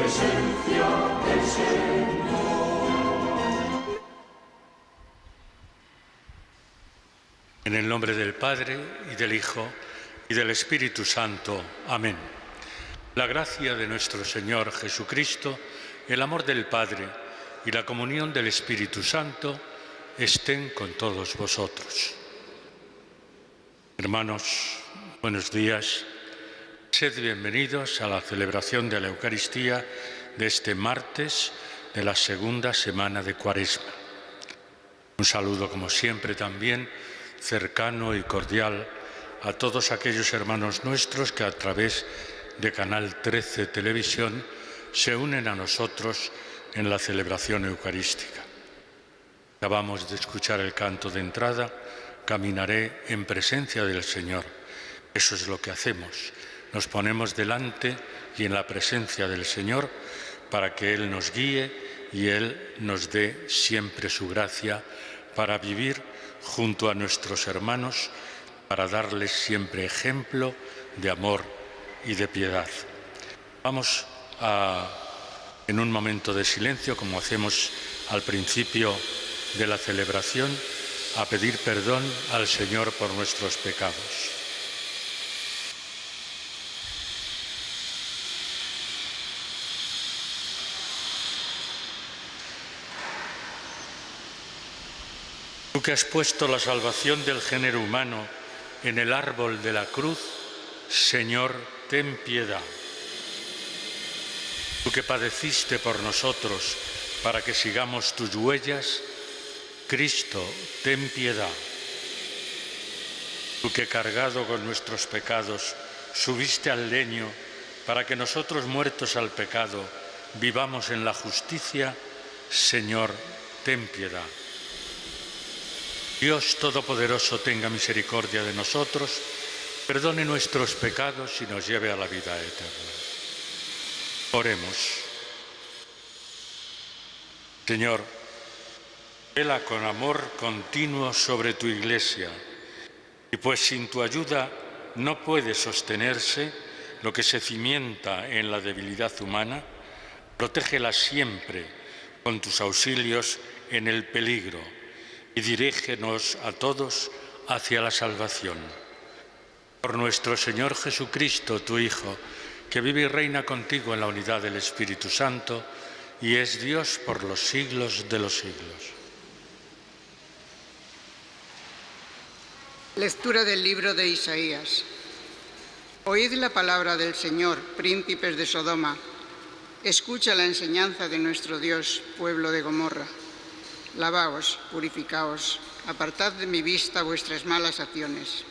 presencia del Señor. En el nombre del Padre, y del Hijo, y del Espíritu Santo. Amén. La gracia de nuestro Señor Jesucristo, el amor del Padre y la comunión del Espíritu Santo estén con todos vosotros. Hermanos, buenos días. Sed bienvenidos a la celebración de la Eucaristía de este martes de la segunda semana de Cuaresma. Un saludo, como siempre, también cercano y cordial a todos aquellos hermanos nuestros que a través de Canal 13 Televisión se unen a nosotros en la celebración eucarística. Acabamos de escuchar el canto de entrada, Caminaré en presencia del Señor. Eso es lo que hacemos. Nos ponemos delante y en la presencia del Señor para que Él nos guíe y Él nos dé siempre su gracia para vivir junto a nuestros hermanos, para darles siempre ejemplo de amor y de piedad. Vamos en un momento de silencio, como hacemos al principio de la celebración, a pedir perdón al Señor por nuestros pecados. Tú que has puesto la salvación del género humano en el árbol de la cruz, Señor, ten piedad. Tú que padeciste por nosotros para que sigamos tus huellas, Cristo, ten piedad. Tú que cargado con nuestros pecados subiste al leño para que nosotros muertos al pecado vivamos en la justicia, Señor, ten piedad. Dios Todopoderoso tenga misericordia de nosotros, perdone nuestros pecados y nos lleve a la vida eterna. Oremos. Señor, vela con amor continuo sobre tu Iglesia, y pues sin tu ayuda no puede sostenerse lo que se cimienta en la debilidad humana, protégela siempre con tus auxilios en el peligro, y dirígenos a todos hacia la salvación. Por nuestro Señor Jesucristo, tu Hijo, que vive y reina contigo en la unidad del Espíritu Santo, y es Dios por los siglos de los siglos. Lectura del libro de Isaías. Oíd la palabra del Señor, príncipes de Sodoma. Escucha la enseñanza de nuestro Dios, pueblo de Gomorra. Lavaos, purificaos, apartad de mi vista vuestras malas acciones.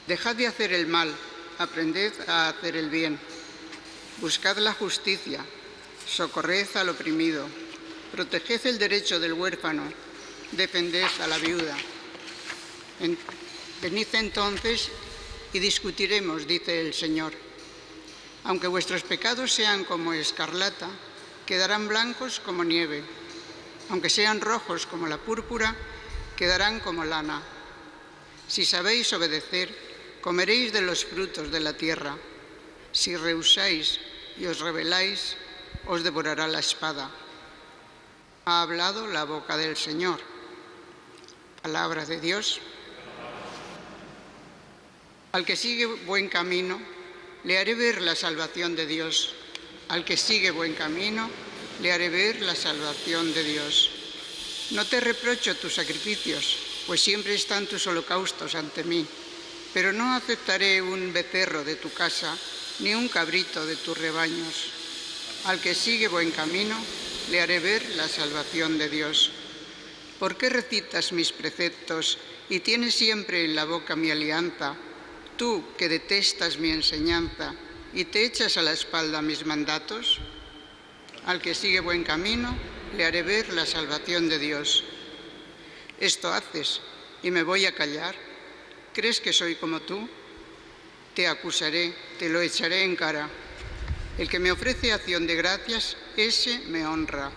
Dejad de hacer el mal, aprended a hacer el bien. Buscad la justicia, socorred al oprimido, proteged el derecho del huérfano, defended a la viuda. Venid entonces y discutiremos, dice el Señor. Aunque vuestros pecados sean como escarlata, quedarán blancos como nieve. Aunque sean rojos como la púrpura, quedarán como lana. Si sabéis obedecer, comeréis de los frutos de la tierra. Si rehusáis y os rebeláis, os devorará la espada. Ha hablado la boca del Señor. Palabra de Dios. Al que sigue buen camino, le haré ver la salvación de Dios. Al que sigue buen camino, le haré ver la salvación de Dios. No te reprocho tus sacrificios, pues siempre están tus holocaustos ante mí, pero no aceptaré un becerro de tu casa, ni un cabrito de tus rebaños. Al que sigue buen camino, le haré ver la salvación de Dios. ¿Por qué recitas mis preceptos y tienes siempre en la boca mi alianza? Tú que detestas mi enseñanza y te echas a la espalda mis mandatos. Al que sigue buen camino, le haré ver la salvación de Dios. Esto haces y me voy a callar. ¿Crees que soy como tú? Te acusaré, te lo echaré en cara. El que me ofrece acción de gracias, ese me honra.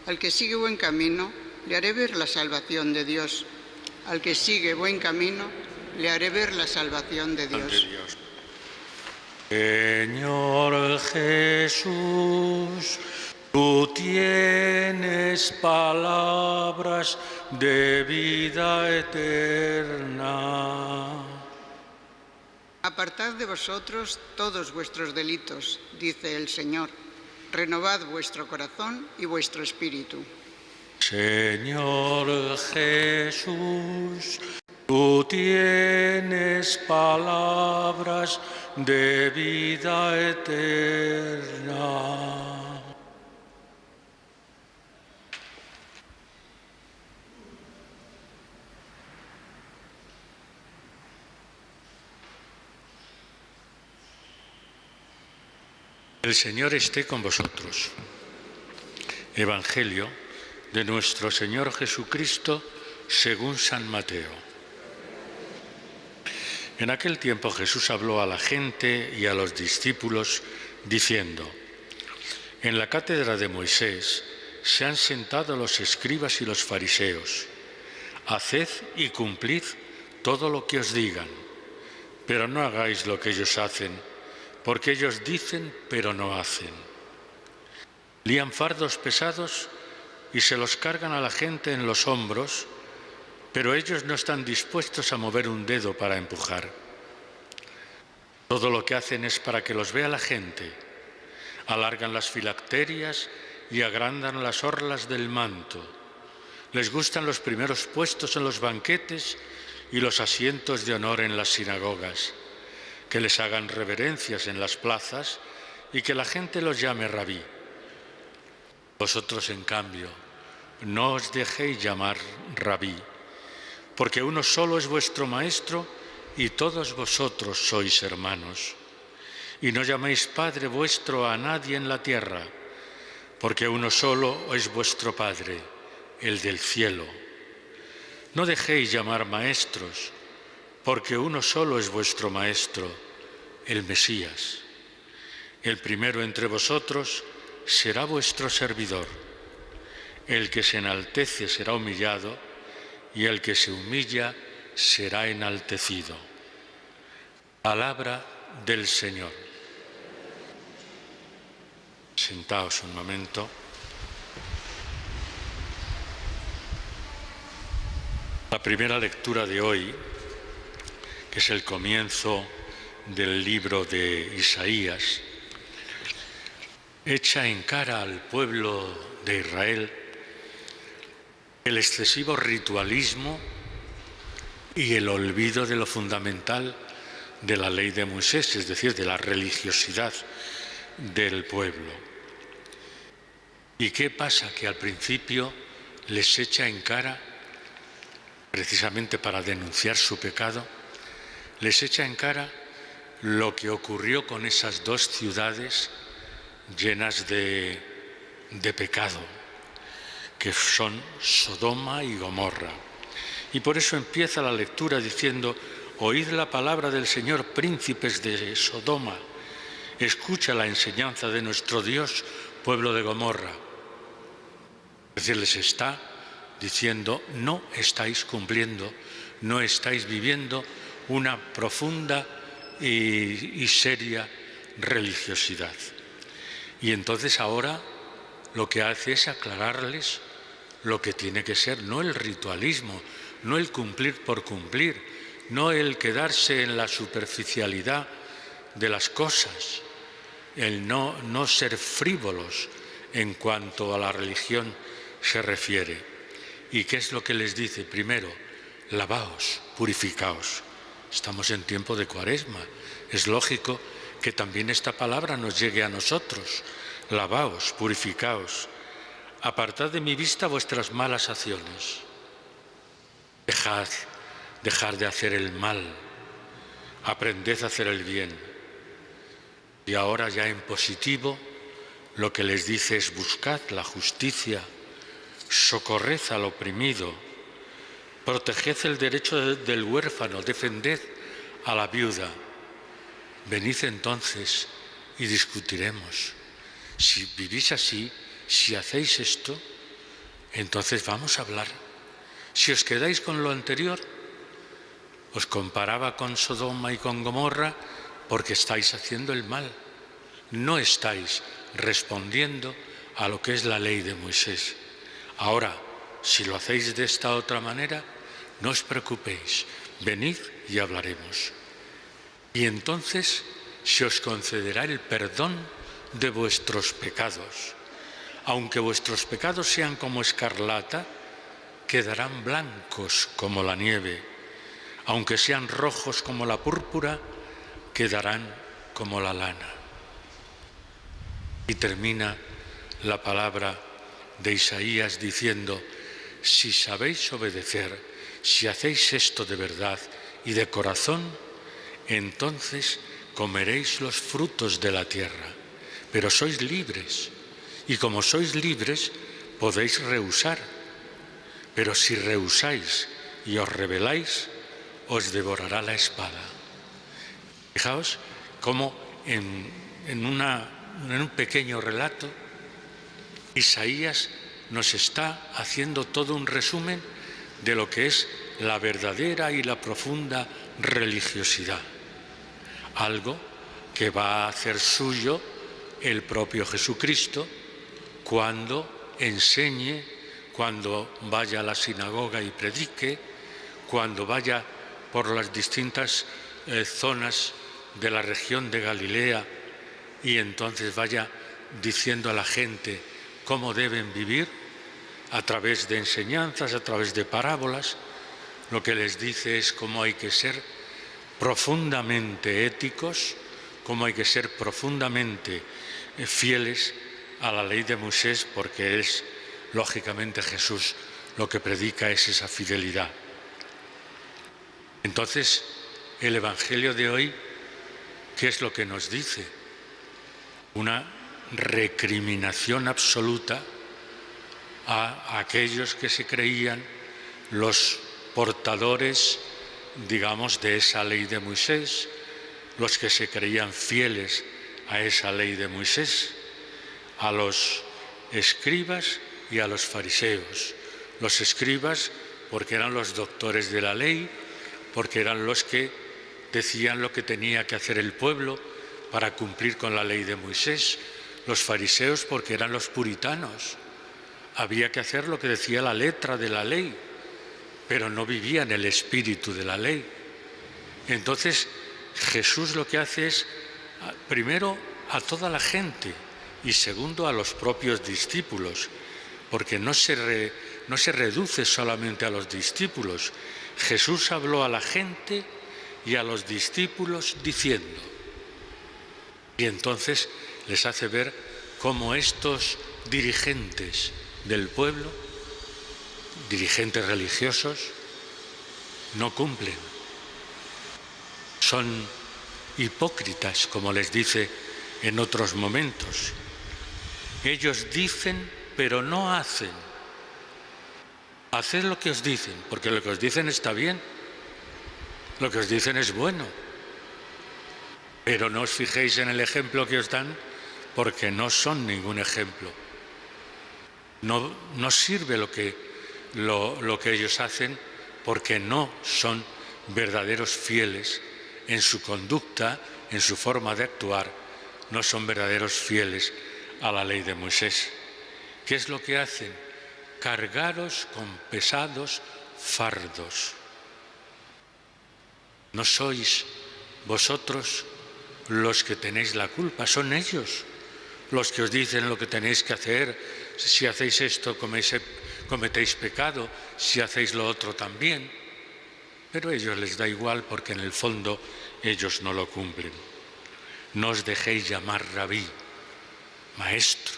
Al que sigue buen camino, le haré ver la salvación de Dios. Al que sigue buen camino, le haré ver la salvación de Dios. Señor Jesús, tú tienes palabras de vida eterna. Apartad de vosotros todos vuestros delitos, dice el Señor. Renovad vuestro corazón y vuestro espíritu. Señor Jesús, tú tienes palabras de vida eterna. El Señor esté con vosotros. Evangelio de nuestro Señor Jesucristo según San Mateo. En aquel tiempo Jesús habló a la gente y a los discípulos diciendo: en la cátedra de Moisés se han sentado los escribas y los fariseos. Haced y cumplid todo lo que os digan, pero no hagáis lo que ellos hacen, porque ellos dicen pero no hacen. Lían fardos pesados y se los cargan a la gente en los hombros, pero ellos no están dispuestos a mover un dedo para empujar. Todo lo que hacen es para que los vea la gente. Alargan las filacterias y agrandan las orlas del manto. Les gustan los primeros puestos en los banquetes y los asientos de honor en las sinagogas. Que les hagan reverencias en las plazas y que la gente los llame rabí. Vosotros, en cambio, no os dejéis llamar rabí, porque uno solo es vuestro maestro y todos vosotros sois hermanos. Y no llaméis Padre vuestro a nadie en la tierra, porque uno solo es vuestro Padre, el del cielo. No dejéis llamar maestros, porque uno solo es vuestro Maestro, el Mesías. El primero entre vosotros será vuestro servidor. El que se enaltece será humillado, y el que se humilla será enaltecido. Palabra del Señor. Sentaos un momento. La primera lectura de hoy, que es el comienzo del libro de Isaías, echa en cara al pueblo de Israel el excesivo ritualismo y el olvido de lo fundamental de la ley de Moisés, es decir, de la religiosidad del pueblo. ¿Y qué pasa? Que al principio les echa en cara, precisamente para denunciar su pecado, les echa en cara lo que ocurrió con esas dos ciudades llenas de pecado, que son Sodoma y Gomorra. Y por eso empieza la lectura diciendo: oíd la palabra del Señor, príncipes de Sodoma, escucha la enseñanza de nuestro Dios, pueblo de Gomorra. Es decir, les está diciendo: no estáis cumpliendo, no estáis viviendo una profunda y seria religiosidad. Y entonces ahora lo que hace es aclararles lo que tiene que ser, no el ritualismo, no el cumplir por cumplir, no el quedarse en la superficialidad de las cosas, el no ser frívolos en cuanto a la religión se refiere. ¿Y qué es lo que les dice? Primero, lavaos, purificaos. Estamos en tiempo de Cuaresma. Es lógico que también esta palabra nos llegue a nosotros. Lavaos, purificaos. Apartad de mi vista vuestras malas acciones. Dejad de hacer el mal. Aprended a hacer el bien. Y ahora ya en positivo, lo que les dice es: buscad la justicia, socorred al oprimido, proteged el derecho del huérfano, defended a la viuda. Venid entonces y discutiremos. Si vivís así, si hacéis esto, entonces vamos a hablar. Si os quedáis con lo anterior, os comparaba con Sodoma y con Gomorra porque estáis haciendo el mal. No estáis respondiendo a lo que es la ley de Moisés. Ahora, si lo hacéis de esta otra manera, no os preocupéis, venid y hablaremos. Y entonces se os concederá el perdón de vuestros pecados. Aunque vuestros pecados sean como escarlata, quedarán blancos como la nieve. Aunque sean rojos como la púrpura, quedarán como la lana. Y termina la palabra de Isaías diciendo: si sabéis obedecer, si hacéis esto de verdad y de corazón, entonces comeréis los frutos de la tierra. Pero sois libres, y como sois libres, podéis rehusar. Pero si rehusáis y os rebeláis, os devorará la espada. Fijaos cómo en un pequeño relato Isaías nos está haciendo todo un resumen de lo que es la verdadera y la profunda religiosidad. Algo que va a hacer suyo el propio Jesucristo cuando enseñe, cuando vaya a la sinagoga y predique, cuando vaya por las distintas zonas de la región de Galilea y entonces vaya diciendo a la gente cómo deben vivir a través de enseñanzas, a través de parábolas. Lo que les dice es cómo hay que ser profundamente éticos, cómo hay que ser profundamente fieles a la ley de Moisés, porque es, lógicamente, Jesús lo que predica es esa fidelidad. Entonces, el Evangelio de hoy, ¿qué es lo que nos dice? Una recriminación absoluta a aquellos que se creían los portadores, digamos, de esa ley de Moisés, los que se creían fieles a esa ley de Moisés, a los escribas y a los fariseos. Los escribas porque eran los doctores de la ley, porque eran los que decían lo que tenía que hacer el pueblo para cumplir con la ley de Moisés. Los fariseos porque eran los puritanos. Había que hacer lo que decía la letra de la ley, pero no vivían el espíritu de la ley. Entonces, Jesús lo que hace es, primero, a toda la gente y segundo, a los propios discípulos, porque no se reduce solamente a los discípulos. Jesús habló a la gente y a los discípulos diciendo, y entonces les hace ver cómo estos dirigentes del pueblo, dirigentes religiosos, no cumplen. Son hipócritas, como les dice en otros momentos. Ellos dicen, pero no hacen. Haced lo que os dicen, porque lo que os dicen está bien, lo que os dicen es bueno. Pero no os fijéis en el ejemplo que os dan, porque no son ningún ejemplo. No sirve lo que ellos hacen, porque no son verdaderos fieles en su conducta, en su forma de actuar, no son verdaderos fieles a la ley de Moisés. ¿Qué es lo que hacen? Cargaros con pesados fardos. No sois vosotros los que tenéis la culpa, son ellos los que os dicen lo que tenéis que hacer. Si hacéis esto, cometéis pecado, si hacéis lo otro también. Pero a ellos les da igual porque en el fondo ellos no lo cumplen. No os dejéis llamar rabí, maestro,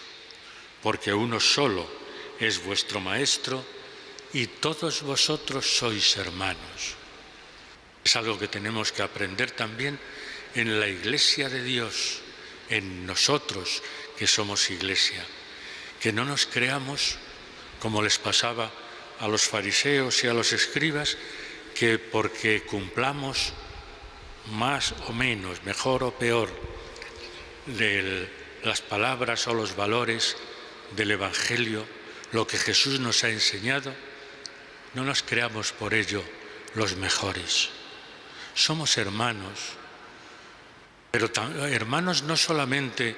porque uno solo es vuestro maestro y todos vosotros sois hermanos. Es algo que tenemos que aprender también en la Iglesia de Dios, en nosotros que somos Iglesia. Que no nos creamos, como les pasaba a los fariseos y a los escribas, que porque cumplamos más o menos, mejor o peor, las palabras o los valores del Evangelio, lo que Jesús nos ha enseñado, no nos creamos por ello los mejores. Somos hermanos Pero hermanos no solamente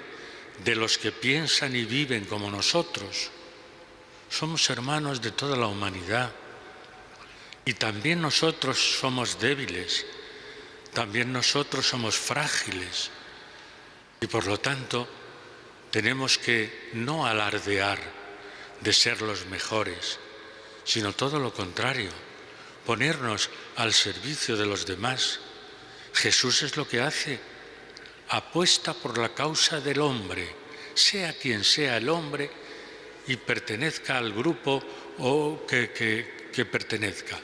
de los que piensan y viven como nosotros, somos hermanos de toda la humanidad. Y también nosotros somos débiles, también nosotros somos frágiles. Y por lo tanto, tenemos que no alardear de ser los mejores, sino todo lo contrario, ponernos al servicio de los demás. Jesús es lo que hace, apuesta por la causa del hombre, sea quien sea el hombre y pertenezca al grupo o que pertenezca,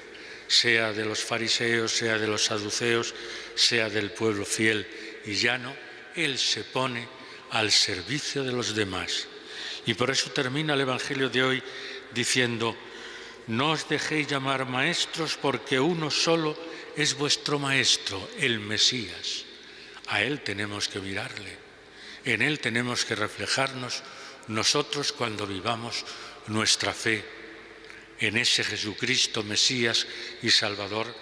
sea de los fariseos, sea de los saduceos, sea del pueblo fiel y llano, Él se pone al servicio de los demás. Y por eso termina el Evangelio de hoy diciendo: no os dejéis llamar maestros, porque uno solo es vuestro maestro, el Mesías. A Él tenemos que mirarle, en Él tenemos que reflejarnos nosotros cuando vivamos nuestra fe. En ese Jesucristo, Mesías y Salvador,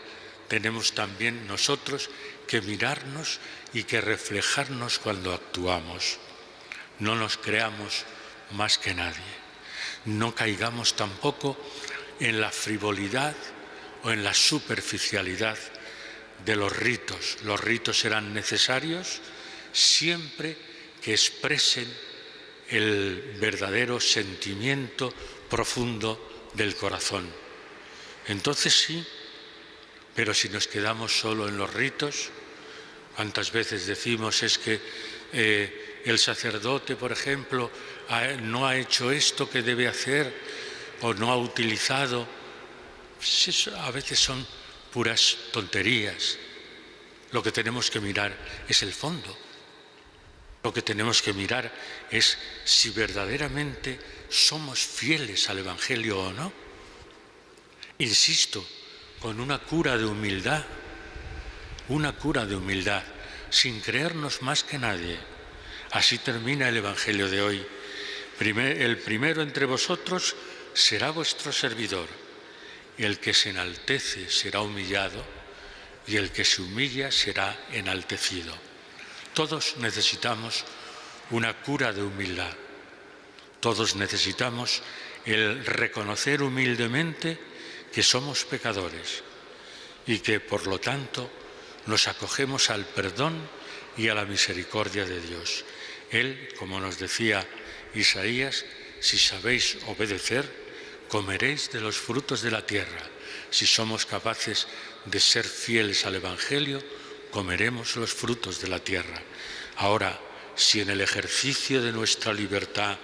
tenemos también nosotros que mirarnos y que reflejarnos cuando actuamos. No nos creamos más que nadie. No caigamos tampoco en la frivolidad o en la superficialidad de los ritos. Los ritos serán necesarios siempre que expresen el verdadero sentimiento profundo del corazón. Entonces sí, pero si nos quedamos solo en los ritos, ¿cuántas veces decimos es que el sacerdote, por ejemplo, no ha hecho esto que debe hacer o no ha utilizado? Pues eso a veces son puras tonterías. Lo que tenemos que mirar es el fondo. Lo que tenemos que mirar es si verdaderamente somos fieles al Evangelio o no. Insisto, con una cura de humildad, sin creernos más que nadie. Así termina el Evangelio de hoy. El primero entre vosotros será vuestro servidor. El que se enaltece será humillado y el que se humilla será enaltecido. Todos necesitamos una cura de humildad. Todos necesitamos el reconocer humildemente que somos pecadores y que, por lo tanto, nos acogemos al perdón y a la misericordia de Dios. Él, como nos decía Isaías, si sabéis obedecer, comeréis de los frutos de la tierra. Si somos capaces de ser fieles al Evangelio, comeremos los frutos de la tierra. Ahora, si en el ejercicio de nuestra libertad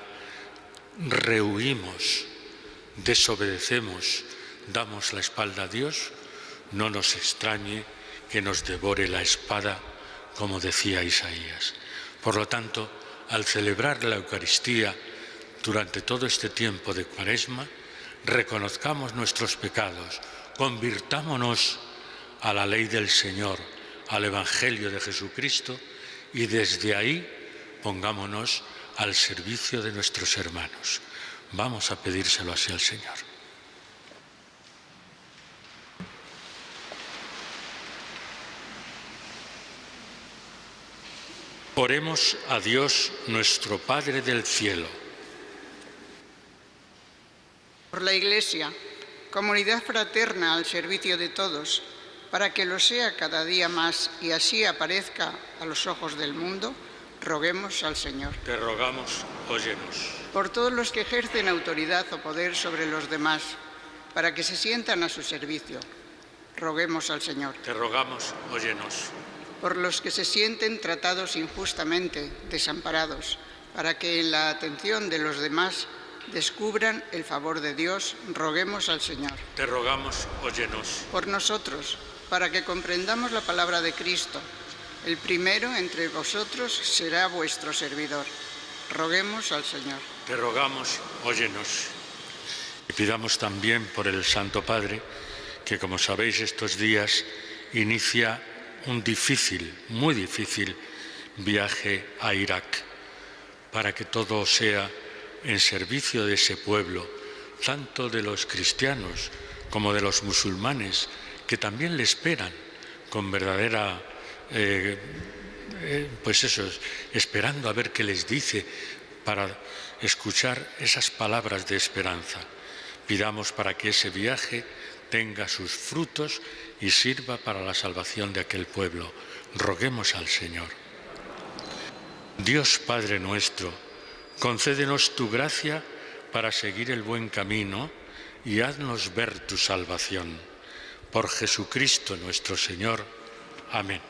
rehuimos, desobedecemos, damos la espalda a Dios, no nos extrañe que nos devore la espada, como decía Isaías. Por lo tanto, al celebrar la Eucaristía durante todo este tiempo de Cuaresma, reconozcamos nuestros pecados, convirtámonos a la ley del Señor, al Evangelio de Jesucristo, y desde ahí pongámonos al servicio de nuestros hermanos. Vamos a pedírselo así al Señor. Oremos a Dios, nuestro Padre del cielo. Por la Iglesia, comunidad fraterna al servicio de todos, para que lo sea cada día más y así aparezca a los ojos del mundo, roguemos al Señor. Te rogamos, óyenos. Por todos los que ejercen autoridad o poder sobre los demás, para que se sientan a su servicio, roguemos al Señor. Te rogamos, óyenos. Por los que se sienten tratados injustamente, desamparados, para que en la atención de los demás descubran el favor de Dios, roguemos al Señor. Te rogamos, óyenos. Por nosotros, para que comprendamos la palabra de Cristo, el primero entre vosotros será vuestro servidor. Roguemos al Señor. Te rogamos, óyenos. Y pidamos también por el Santo Padre, que como sabéis estos días inicia un difícil, muy difícil viaje a Irak, para que todo sea en servicio de ese pueblo, tanto de los cristianos como de los musulmanes, que también le esperan con verdadera pues eso, esperando a ver qué les dice para escuchar esas palabras de esperanza. Pidamos para que ese viaje tenga sus frutos y sirva para la salvación de aquel pueblo. Roguemos al Señor. Dios Padre nuestro, concédenos tu gracia para seguir el buen camino y haznos ver tu salvación. Por Jesucristo nuestro Señor. Amén.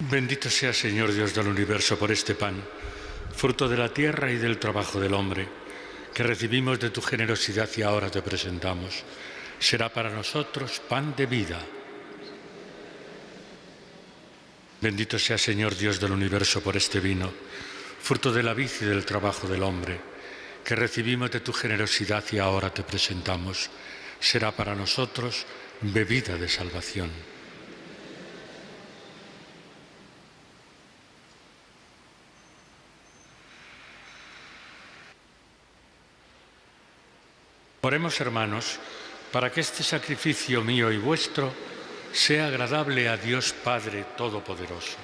Bendito sea, Señor Dios del universo, por este pan, fruto de la tierra y del trabajo del hombre, que recibimos de tu generosidad y ahora te presentamos. Será para nosotros pan de vida. Bendito sea, Señor Dios del universo, por este vino, fruto de la vid y del trabajo del hombre, que recibimos de tu generosidad y ahora te presentamos. Será para nosotros bebida de salvación. Oremos, hermanos, para que este sacrificio mío y vuestro sea agradable a Dios Padre Todopoderoso.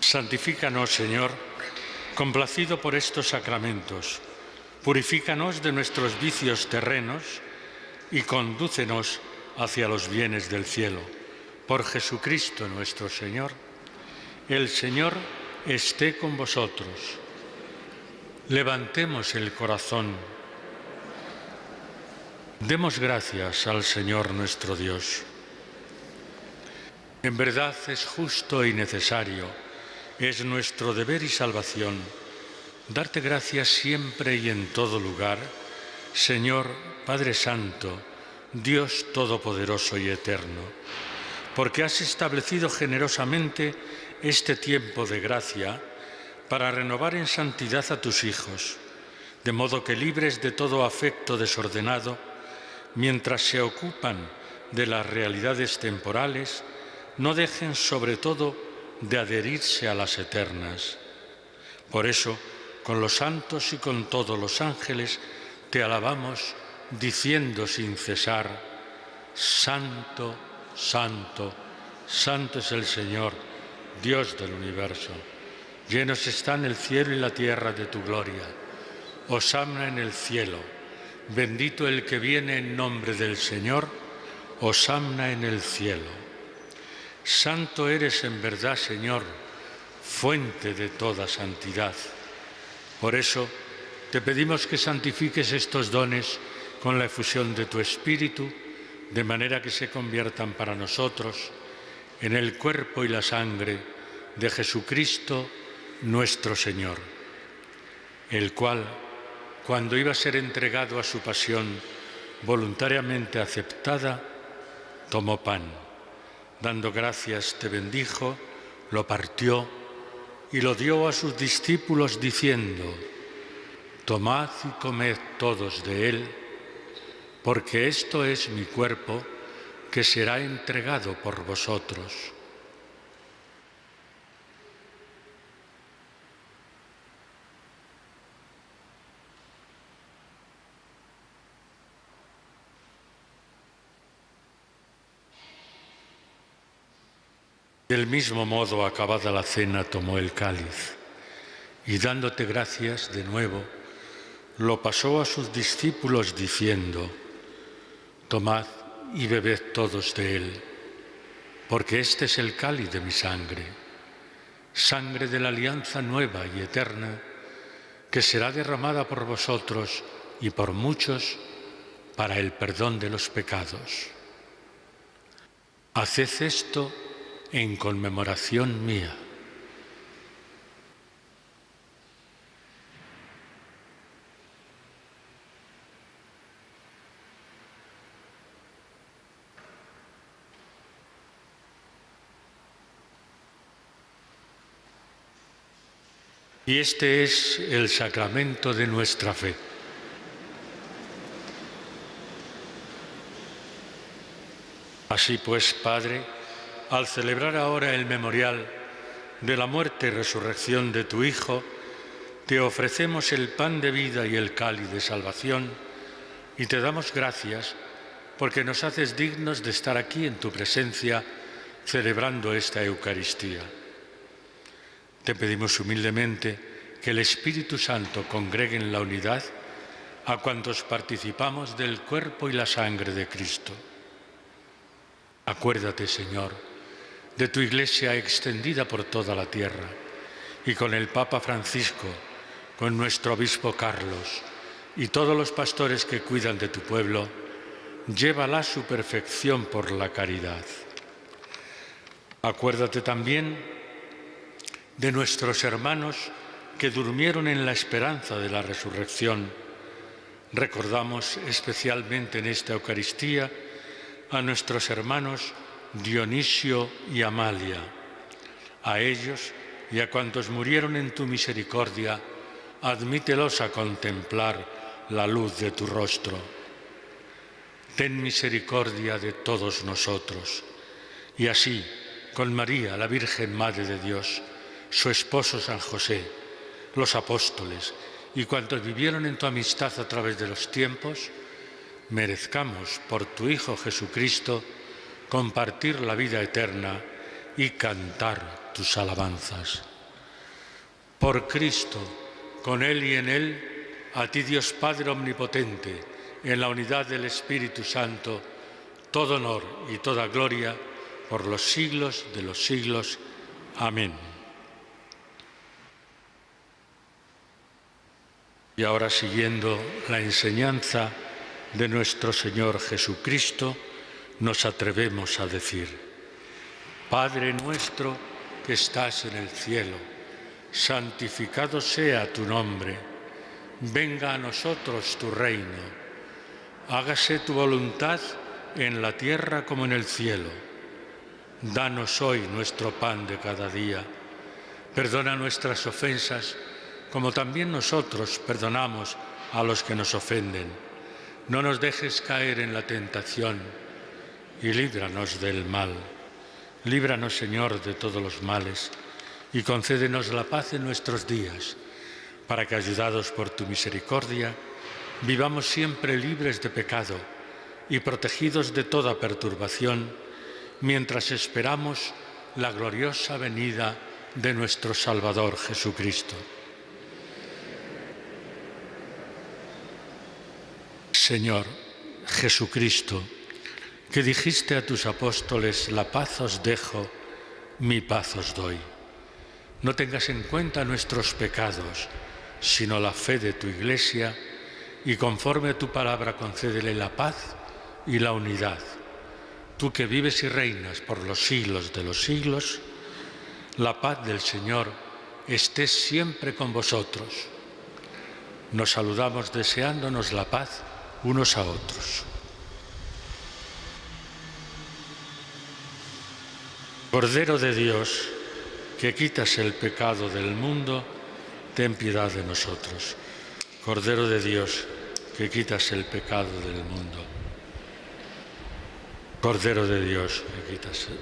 Santifícanos, Señor, complacido por estos sacramentos. Purifícanos de nuestros vicios terrenos y condúcenos hacia los bienes del cielo. Por Jesucristo nuestro Señor. El Señor esté con vosotros. Levantemos el corazón. Demos gracias al Señor nuestro Dios. En verdad es justo y necesario, es nuestro deber y salvación, darte gracias siempre y en todo lugar, Señor Padre Santo, Dios Todopoderoso y Eterno, porque has establecido generosamente este tiempo de gracia para renovar en santidad a tus hijos, de modo que libres de todo afecto desordenado, mientras se ocupan de las realidades temporales, no dejen sobre todo de adherirse a las eternas. Por eso, con los santos y con todos los ángeles, te alabamos diciendo sin cesar: Santo, Santo, Santo es el Señor, Dios del universo. Llenos están el cielo y la tierra de tu gloria. Hosanna en el cielo. Bendito el que viene en nombre del Señor. Hosanna en el cielo. Santo eres en verdad, Señor, fuente de toda santidad. Por eso te pedimos que santifiques estos dones con la efusión de tu Espíritu, de manera que se conviertan para nosotros en el cuerpo y la sangre de Jesucristo nuestro Señor, el cual, cuando iba a ser entregado a su pasión voluntariamente aceptada, tomó pan, dando gracias te bendijo, lo partió y lo dio a sus discípulos diciendo: Tomad y comed todos de él, porque esto es mi cuerpo que será entregado por vosotros. Del mismo modo, acabada la cena, tomó el cáliz y, dándote gracias de nuevo, lo pasó a sus discípulos diciendo: tomad y bebed todos de él, porque este es el cáliz de mi sangre, sangre de la alianza nueva y eterna, que será derramada por vosotros y por muchos para el perdón de los pecados. Haced esto en conmemoración mía. Y este es el sacramento de nuestra fe. Así pues, Padre, al celebrar ahora el memorial de la muerte y resurrección de tu Hijo, te ofrecemos el pan de vida y el cáliz de salvación y te damos gracias porque nos haces dignos de estar aquí en tu presencia celebrando esta Eucaristía. Te pedimos humildemente que el Espíritu Santo congregue en la unidad a cuantos participamos del cuerpo y la sangre de Cristo. Acuérdate, Señor, de tu Iglesia extendida por toda la tierra y con el Papa Francisco, con nuestro Obispo Carlos y todos los pastores que cuidan de tu pueblo, llévala a su perfección por la caridad. Acuérdate también de nuestros hermanos que durmieron en la esperanza de la resurrección. Recordamos especialmente en esta Eucaristía a nuestros hermanos Dionisio y Amalia. A ellos y a cuantos murieron en tu misericordia, admítelos a contemplar la luz de tu rostro. Ten misericordia de todos nosotros. Y así, con María, la Virgen Madre de Dios, su esposo San José, los apóstoles y cuantos vivieron en tu amistad a través de los tiempos, merezcamos por tu Hijo Jesucristo compartir la vida eterna y cantar tus alabanzas. Por Cristo, con Él y en Él, a ti Dios Padre Omnipotente, en la unidad del Espíritu Santo, todo honor y toda gloria por los siglos de los siglos. Amén. Y ahora, siguiendo la enseñanza de nuestro Señor Jesucristo, nos atrevemos a decir: Padre nuestro que estás en el cielo, santificado sea tu nombre, venga a nosotros tu reino, hágase tu voluntad en la tierra como en el cielo. Danos hoy nuestro pan de cada día, perdona nuestras ofensas como también nosotros perdonamos a los que nos ofenden. No nos dejes caer en la tentación y líbranos del mal. Líbranos, Señor, de todos los males y concédenos la paz en nuestros días, para que, ayudados por tu misericordia, vivamos siempre libres de pecado y protegidos de toda perturbación, mientras esperamos la gloriosa venida de nuestro Salvador Jesucristo. Señor Jesucristo, que dijiste a tus apóstoles: la paz os dejo, mi paz os doy. No tengas en cuenta nuestros pecados, sino la fe de tu Iglesia, y conforme a tu palabra concédele la paz y la unidad. Tú que vives y reinas por los siglos de los siglos, la paz del Señor esté siempre con vosotros. Nos saludamos deseándonos la paz unos a otros. Cordero de Dios, que quitas el pecado del mundo, ten piedad de nosotros. Cordero de Dios, que quitas el pecado del mundo. Cordero de Dios, que quitas el...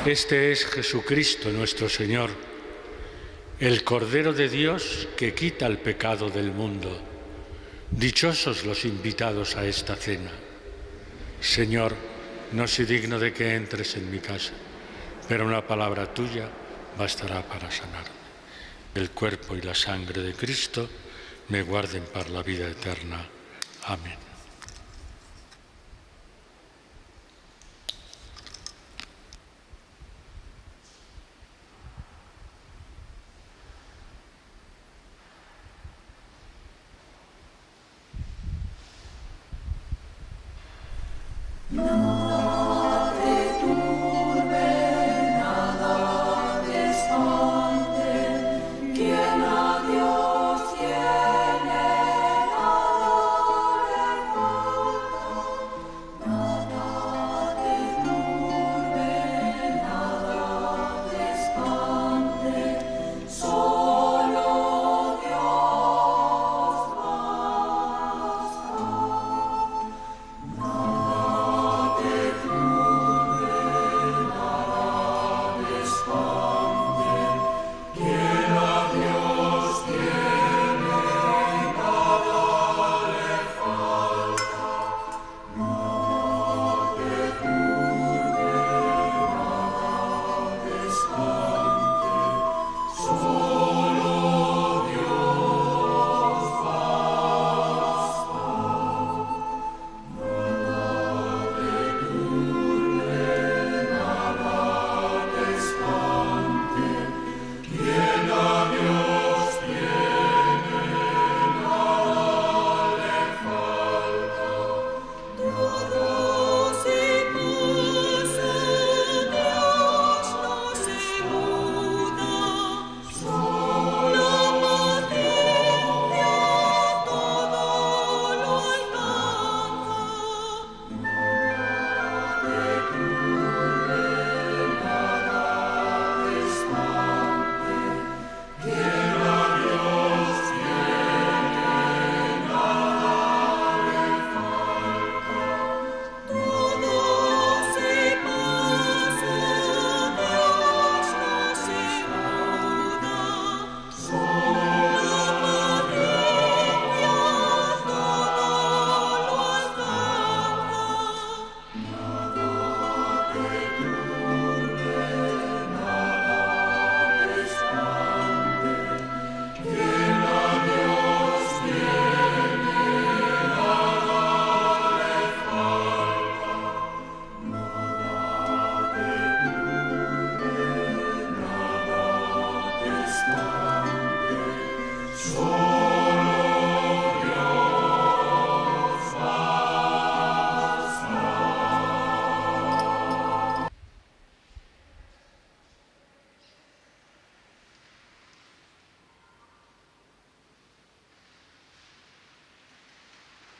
Este es Jesucristo nuestro Señor, el Cordero de Dios que quita el pecado del mundo. Dichosos los invitados a esta cena. Señor, no soy digno de que entres en mi casa, pero una palabra tuya bastará para sanarme. El cuerpo y la sangre de Cristo me guarden para la vida eterna. Amén.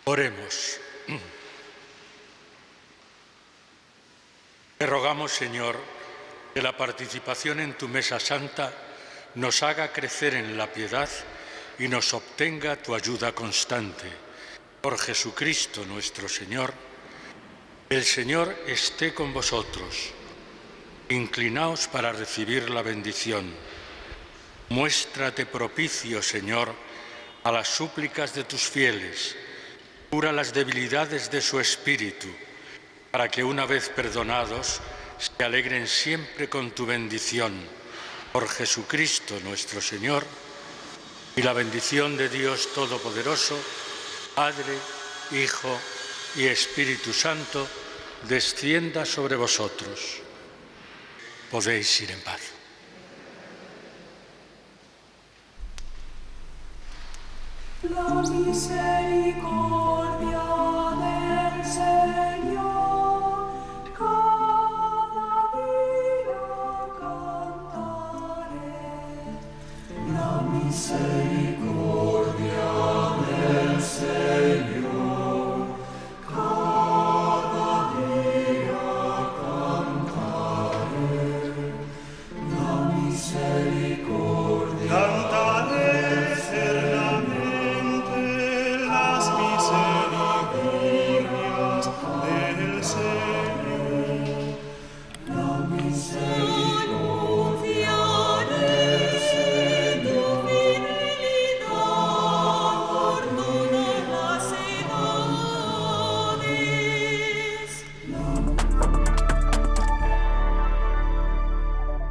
Oremos. Te rogamos, Señor, que la participación en tu mesa santa nos haga crecer en la piedad y nos obtenga tu ayuda constante. Por Jesucristo nuestro Señor. El Señor esté con vosotros. Inclinaos para recibir la bendición. Muéstrate propicio, Señor, a las súplicas de tus fieles. Cura las debilidades de su espíritu, para que una vez perdonados se alegren siempre con tu bendición. Por Jesucristo nuestro Señor. Y la bendición de Dios Todopoderoso, Padre, Hijo y Espíritu Santo, descienda sobre vosotros. Podéis ir en paz. La misericordia del Señor.